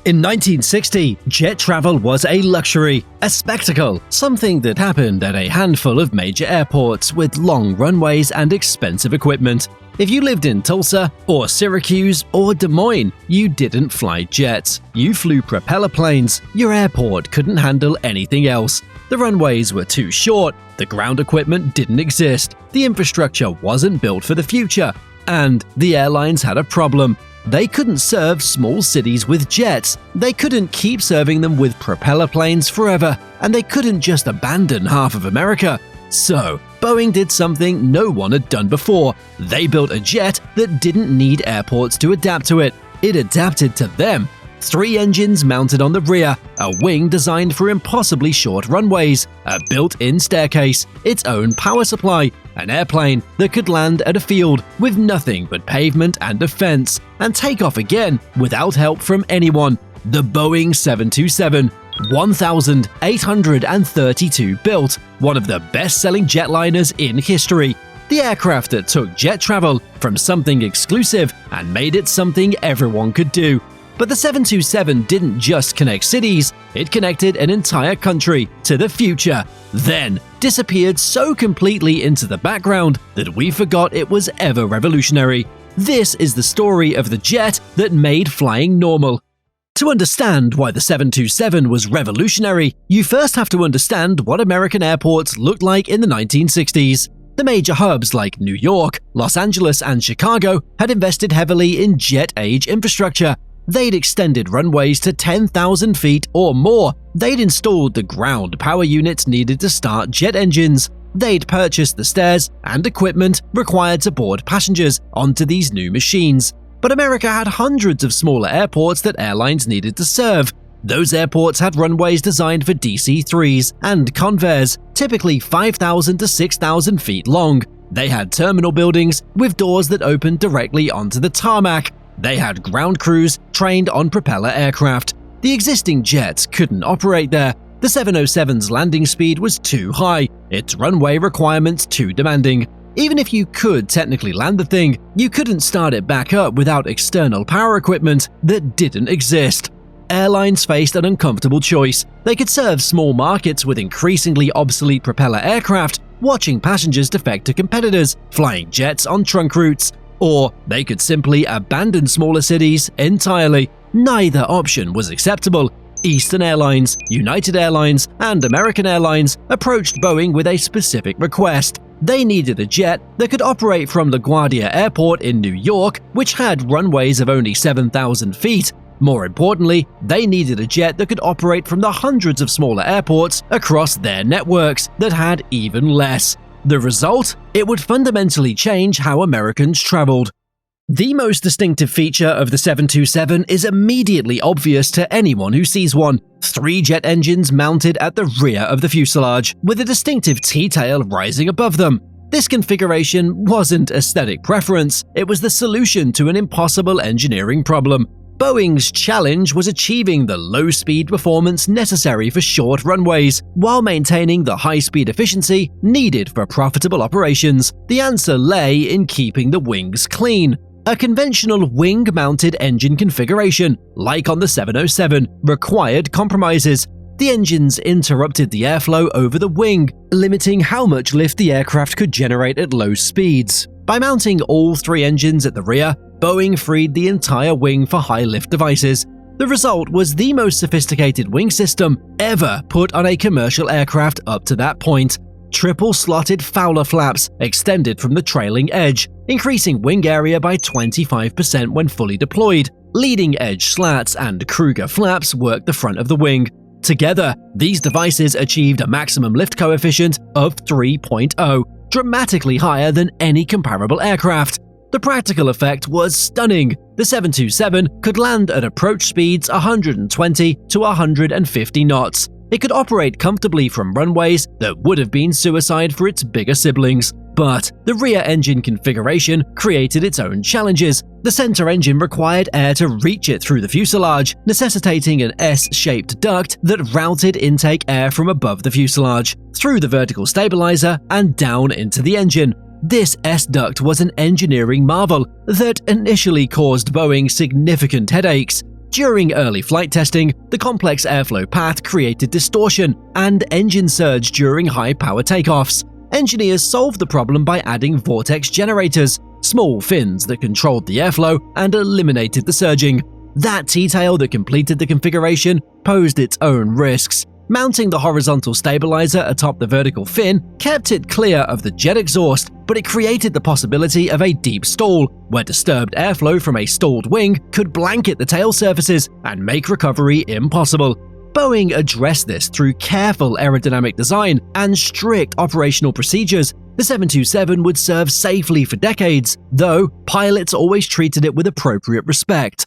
In 1960, jet travel was a luxury, a spectacle, something that happened at a handful of major airports with long runways and expensive equipment. If you lived in Tulsa, or Syracuse, or Des Moines, you didn't fly jets. You flew propeller planes. Your airport couldn't handle anything else. The runways were too short, the ground equipment didn't exist, the infrastructure wasn't built for the future, and the airlines had a problem. They couldn't serve small cities with jets, they couldn't keep serving them with propeller planes forever, and they couldn't just abandon half of America. So, Boeing did something no one had done before. They built a jet that didn't need airports to adapt to it. It adapted to them. 3 engines mounted on the rear, a wing designed for impossibly short runways, a built-in staircase, its own power supply, an airplane that could land at a field with nothing but pavement and a fence, and take off again without help from anyone. The Boeing 727, 1,832 built, one of the best-selling jetliners in history. The aircraft that took jet travel from something exclusive and made it something everyone could do. But the 727 didn't just connect cities, it connected an entire country to the future, then disappeared so completely into the background that we forgot it was ever revolutionary. This is the story of the jet that made flying normal. To understand why the 727 was revolutionary, you first have to understand what American airports looked like in the 1960s. The major hubs like New York, Los Angeles, and Chicago had invested heavily in jet-age infrastructure. They'd extended runways to 10,000 feet or more. They'd installed the ground power units needed to start jet engines. They'd purchased the stairs and equipment required to board passengers onto these new machines. But America had hundreds of smaller airports that airlines needed to serve. Those airports had runways designed for DC-3s and Convair, typically 5,000 to 6,000 feet long. They had terminal buildings with doors that opened directly onto the tarmac. They had ground crews trained on propeller aircraft. The existing jets couldn't operate there. The 707's landing speed was too high, its runway requirements too demanding. Even if you could technically land the thing, you couldn't start it back up without external power equipment that didn't exist. Airlines faced an uncomfortable choice. They could serve small markets with increasingly obsolete propeller aircraft, watching passengers defect to competitors, flying jets on trunk routes. Or they could simply abandon smaller cities entirely. Neither option was acceptable. Eastern Airlines, United Airlines, and American Airlines approached Boeing with a specific request. They needed a jet that could operate from LaGuardia Airport in New York, which had runways of only 7,000 feet. More importantly, they needed a jet that could operate from the hundreds of smaller airports across their networks that had even less. The result? It would fundamentally change how Americans traveled. The most distinctive feature of the 727 is immediately obvious to anyone who sees one. 3 jet engines mounted at the rear of the fuselage, with a distinctive T-tail rising above them. This configuration wasn't aesthetic preference, it was the solution to an impossible engineering problem. Boeing's challenge was achieving the low-speed performance necessary for short runways, while maintaining the high-speed efficiency needed for profitable operations. The answer lay in keeping the wings clean. A conventional wing-mounted engine configuration, like on the 707, required compromises. The engines interrupted the airflow over the wing, limiting how much lift the aircraft could generate at low speeds. By mounting all 3 engines at the rear, Boeing freed the entire wing for high-lift devices. The result was the most sophisticated wing system ever put on a commercial aircraft up to that point. Triple-slotted Fowler flaps extended from the trailing edge, increasing wing area by 25% when fully deployed. Leading-edge slats and Kruger flaps worked the front of the wing. Together, these devices achieved a maximum lift coefficient of 3.0, dramatically higher than any comparable aircraft. The practical effect was stunning. The 727 could land at approach speeds 120 to 150 knots. It could operate comfortably from runways that would have been suicide for its bigger siblings. But the rear engine configuration created its own challenges. The center engine required air to reach it through the fuselage, necessitating an S-shaped duct that routed intake air from above the fuselage, through the vertical stabilizer, and down into the engine. This S-duct was an engineering marvel that initially caused Boeing significant headaches. During early flight testing, the complex airflow path created distortion and engine surge during high-power takeoffs. Engineers solved the problem by adding vortex generators, small fins that controlled the airflow and eliminated the surging. That T-tail that completed the configuration posed its own risks. Mounting the horizontal stabilizer atop the vertical fin kept it clear of the jet exhaust, but it created the possibility of a deep stall, where disturbed airflow from a stalled wing could blanket the tail surfaces and make recovery impossible. Boeing addressed this through careful aerodynamic design and strict operational procedures. The 727 would serve safely for decades, though pilots always treated it with appropriate respect.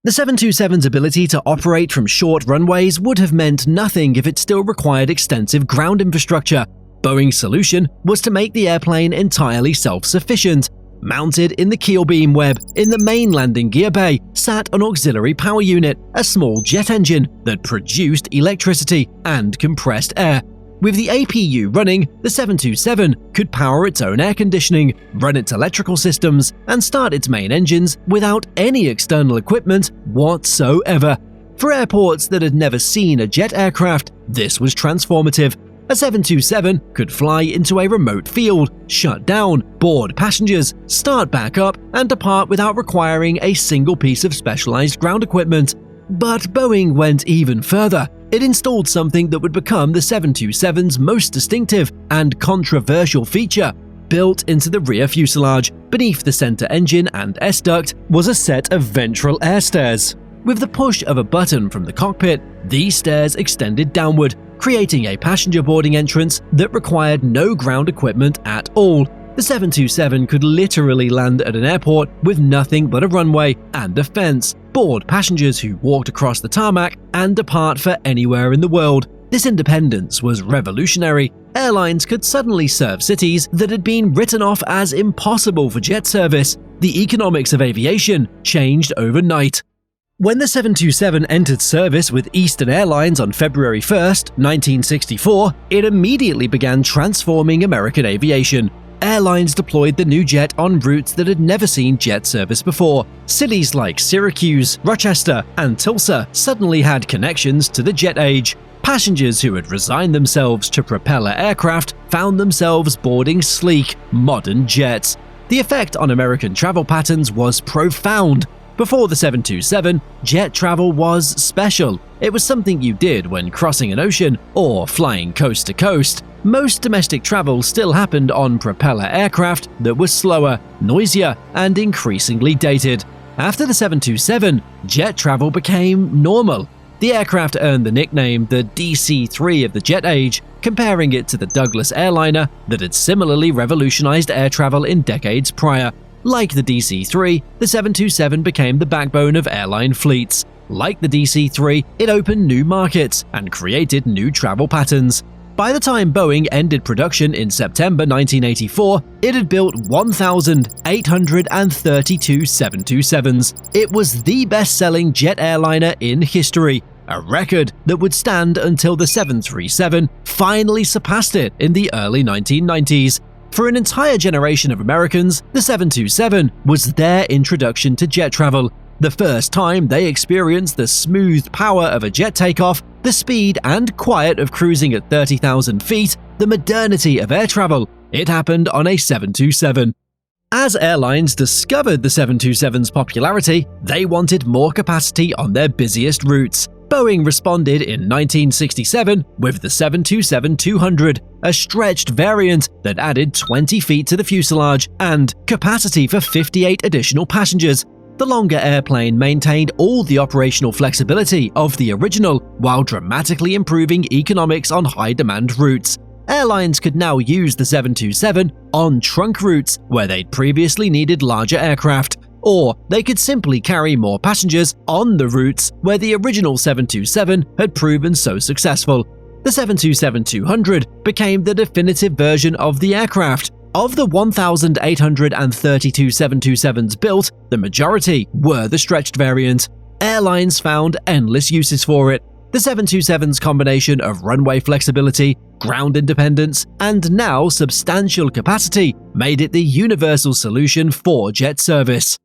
The 727's ability to operate from short runways would have meant nothing if it still required extensive ground infrastructure. Boeing's solution was to make the airplane entirely self-sufficient. Mounted in the keel beam web in the main landing gear bay sat an auxiliary power unit, a small jet engine that produced electricity and compressed air. With the APU running, the 727 could power its own air conditioning, run its electrical systems, and start its main engines without any external equipment whatsoever. For airports that had never seen a jet aircraft, this was transformative. A 727 could fly into a remote field, shut down, board passengers, start back up, and depart without requiring a single piece of specialized ground equipment. But Boeing went even further. It installed something that would become the 727's most distinctive and controversial feature. Built into the rear fuselage, beneath the center engine and S-duct, was a set of ventral airstairs. With the push of a button from the cockpit, these stairs extended downward, creating a passenger boarding entrance that required no ground equipment at all. The 727 could literally land at an airport with nothing but a runway and a fence, board passengers who walked across the tarmac, and depart for anywhere in the world. This independence was revolutionary. Airlines could suddenly serve cities that had been written off as impossible for jet service. The economics of aviation changed overnight. When the 727 entered service with Eastern Airlines on February 1, 1964, it immediately began transforming American aviation. Airlines deployed the new jet on routes that had never seen jet service before. Cities like Syracuse, Rochester, and Tulsa suddenly had connections to the jet age. Passengers who had resigned themselves to propeller aircraft found themselves boarding sleek, modern jets. The effect on American travel patterns was profound. Before the 727, jet travel was special. It was something you did when crossing an ocean or flying coast to coast. Most domestic travel still happened on propeller aircraft that were slower, noisier, and increasingly dated. After the 727, jet travel became normal. The aircraft earned the nickname the DC-3 of the jet age, comparing it to the Douglas airliner that had similarly revolutionized air travel in decades prior. Like the DC-3, the 727 became the backbone of airline fleets. Like the DC-3, it opened new markets and created new travel patterns. By the time Boeing ended production in September 1984, it had built 1,832 727s. It was the best-selling jet airliner in history, a record that would stand until the 737 finally surpassed it in the early 1990s. For an entire generation of Americans, the 727 was their introduction to jet travel. The first time they experienced the smooth power of a jet takeoff, the speed and quiet of cruising at 30,000 feet, the modernity of air travel, it happened on a 727. As airlines discovered the 727's popularity, they wanted more capacity on their busiest routes. Boeing responded in 1967 with the 727-200, a stretched variant that added 20 feet to the fuselage and capacity for 58 additional passengers. The longer airplane maintained all the operational flexibility of the original while dramatically improving economics on high-demand routes. Airlines could now use the 727 on trunk routes where they'd previously needed larger aircraft, or they could simply carry more passengers on the routes where the original 727 had proven so successful. The 727-200 became the definitive version of the aircraft. Of the 1,832 727s built, the majority were the stretched variant. Airlines found endless uses for it. The 727's combination of runway flexibility, ground independence, and now substantial capacity made it the universal solution for jet service.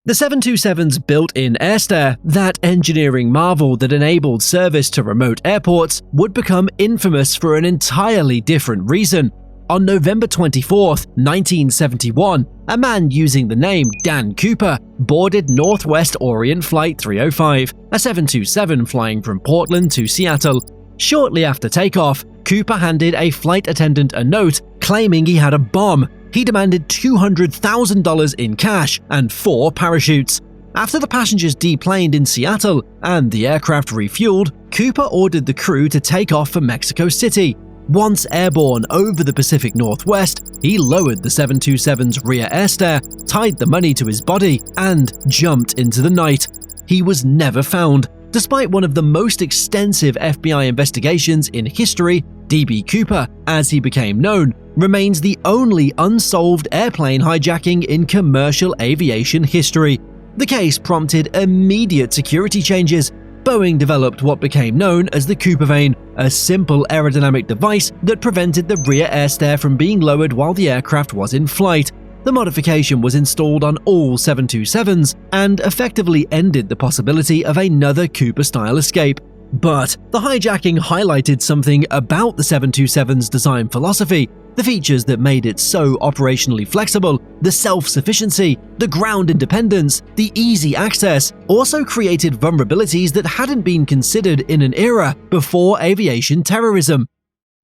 The 727's built-in airstair, that engineering marvel that enabled service to remote airports, would become infamous for an entirely different reason. On November 24, 1971, a man using the name Dan Cooper boarded Northwest Orient Flight 305, a 727 flying from Portland to Seattle. Shortly after takeoff, Cooper handed a flight attendant a note claiming he had a bomb. He demanded $200,000 in cash and 4 parachutes. After the passengers deplaned in Seattle and the aircraft refueled, Cooper ordered the crew to take off for Mexico City. Once airborne over the Pacific Northwest, he lowered the 727's rear airstair, tied the money to his body, and jumped into the night. He was never found. Despite one of the most extensive FBI investigations in history, D.B. Cooper, as he became known, remains the only unsolved airplane hijacking in commercial aviation history. The case prompted immediate security changes. Boeing developed what became known as the Cooper vane, a simple aerodynamic device that prevented the rear airstair from being lowered while the aircraft was in flight. The modification was installed on all 727s and effectively ended the possibility of another Cooper-style escape. But the hijacking highlighted something about the 727's design philosophy, the features that made it so operationally flexible, the self-sufficiency, the ground independence, the easy access, also created vulnerabilities that hadn't been considered in an era before aviation terrorism.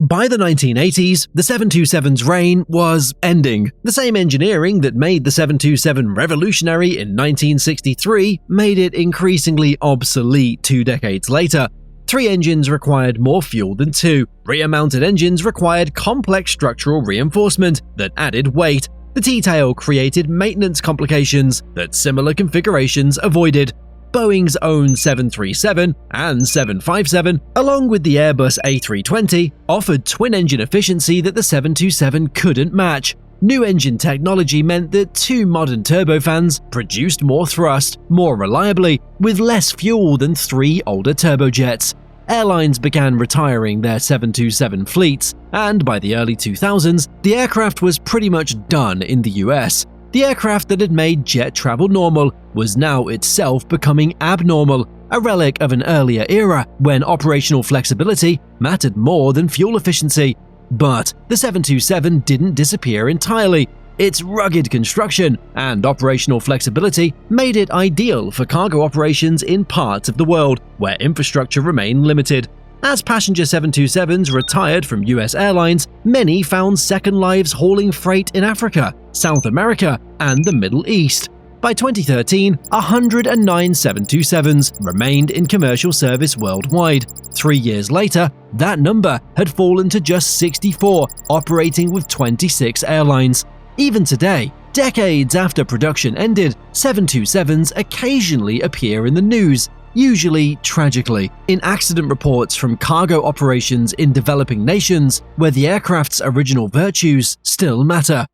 By the 1980s, the 727's reign was ending. The same engineering that made the 727 revolutionary in 1963 made it increasingly obsolete 2 decades later. 3 engines required more fuel than 2. Rear-mounted engines required complex structural reinforcement that added weight. The T-tail created maintenance complications that similar configurations avoided. Boeing's own 737 and 757, along with the Airbus A320, offered twin-engine efficiency that the 727 couldn't match. New engine technology meant that 2 modern turbofans produced more thrust, more reliably, with less fuel than 3 older turbojets. Airlines began retiring their 727 fleets, and by the early 2000s, the aircraft was pretty much done in the US. The aircraft that had made jet travel normal was now itself becoming abnormal, a relic of an earlier era when operational flexibility mattered more than fuel efficiency. But the 727 didn't disappear entirely. Its rugged construction and operational flexibility made it ideal for cargo operations in parts of the world where infrastructure remained limited. As passenger 727s retired from US airlines, many found second lives hauling freight in Africa, South America, and the Middle East. By 2013, 109 727s remained in commercial service worldwide. 3 years later, that number had fallen to just 64, operating with 26 airlines. Even today, decades after production ended, 727s occasionally appear in the news, usually tragically, in accident reports from cargo operations in developing nations where the aircraft's original virtues still matter.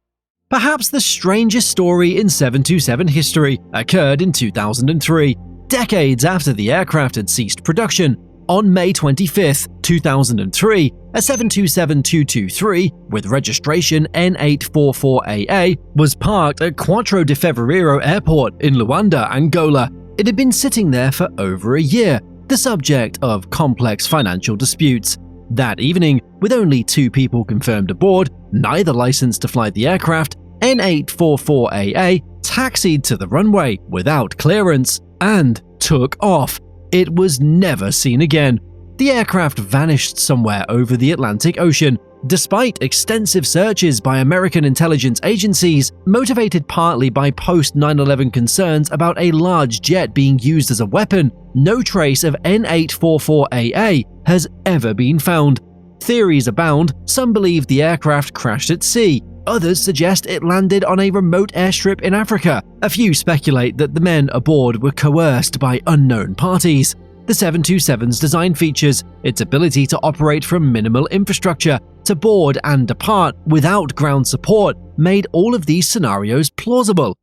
Perhaps the strangest story in 727 history occurred in 2003, decades after the aircraft had ceased production. On May 25, 2003, a 727-223 with registration N844AA was parked at Quatro de Fevereiro Airport in Luanda, Angola. It had been sitting there for over a year, the subject of complex financial disputes. That evening, with only 2 people confirmed aboard, neither licensed to fly the aircraft, N844AA taxied to the runway without clearance and took off. It was never seen again. The aircraft vanished somewhere over the Atlantic Ocean. Despite extensive searches by American intelligence agencies, motivated partly by post-9/11 concerns about a large jet being used as a weapon, no trace of N844AA has ever been found. Theories abound. Some believe the aircraft crashed at sea. Others suggest it landed on a remote airstrip in Africa. A few speculate that the men aboard were coerced by unknown parties. The 727's design features, its ability to operate from minimal infrastructure, to board and depart without ground support, made all of these scenarios plausible.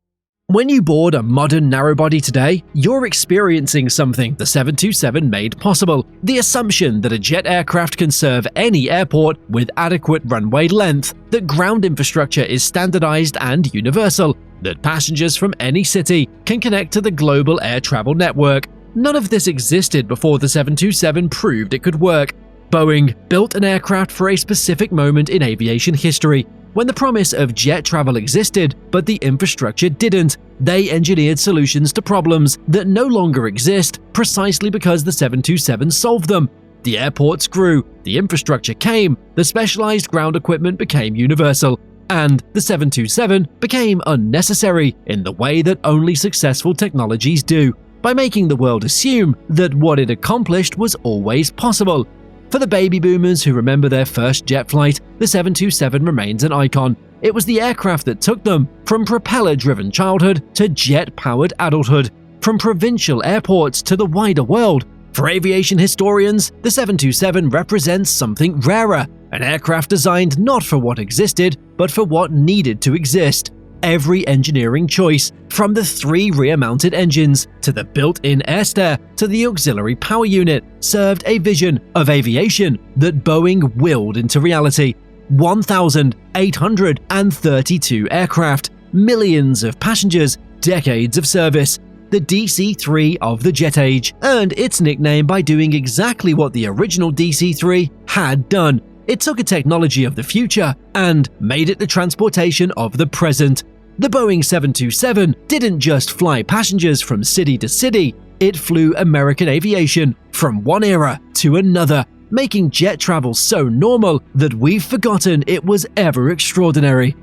When you board a modern narrowbody today, you're experiencing something the 727 made possible: the assumption that a jet aircraft can serve any airport with adequate runway length, that ground infrastructure is standardized and universal, that passengers from any city can connect to the global air travel network. None of this existed before the 727 proved it could work. Boeing built an aircraft for a specific moment in aviation history, when the promise of jet travel existed, but the infrastructure didn't. They engineered solutions to problems that no longer exist precisely because the 727 solved them. The airports grew, the infrastructure came, the specialized ground equipment became universal, and the 727 became unnecessary in the way that only successful technologies do, by making the world assume that what it accomplished was always possible. For the baby boomers who remember their first jet flight, the 727 remains an icon. It was the aircraft that took them from propeller-driven childhood to jet-powered adulthood, from provincial airports to the wider world. For aviation historians, the 727 represents something rarer, an aircraft designed not for what existed, but for what needed to exist. Every engineering choice, from the 3 rear-mounted engines to the built-in airstair to the auxiliary power unit, served a vision of aviation that Boeing willed into reality. 1,832 aircraft, millions of passengers, decades of service. The DC-3 of the jet age earned its nickname by doing exactly what the original DC-3 had done. It took a technology of the future and made it the transportation of the present. The Boeing 727 didn't just fly passengers from city to city, it flew American aviation from one era to another, making jet travel so normal that we've forgotten it was ever extraordinary.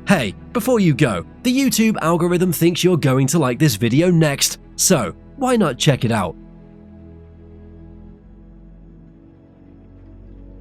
Hey, before you go, the YouTube algorithm thinks you're going to like this video next, so why not check it out?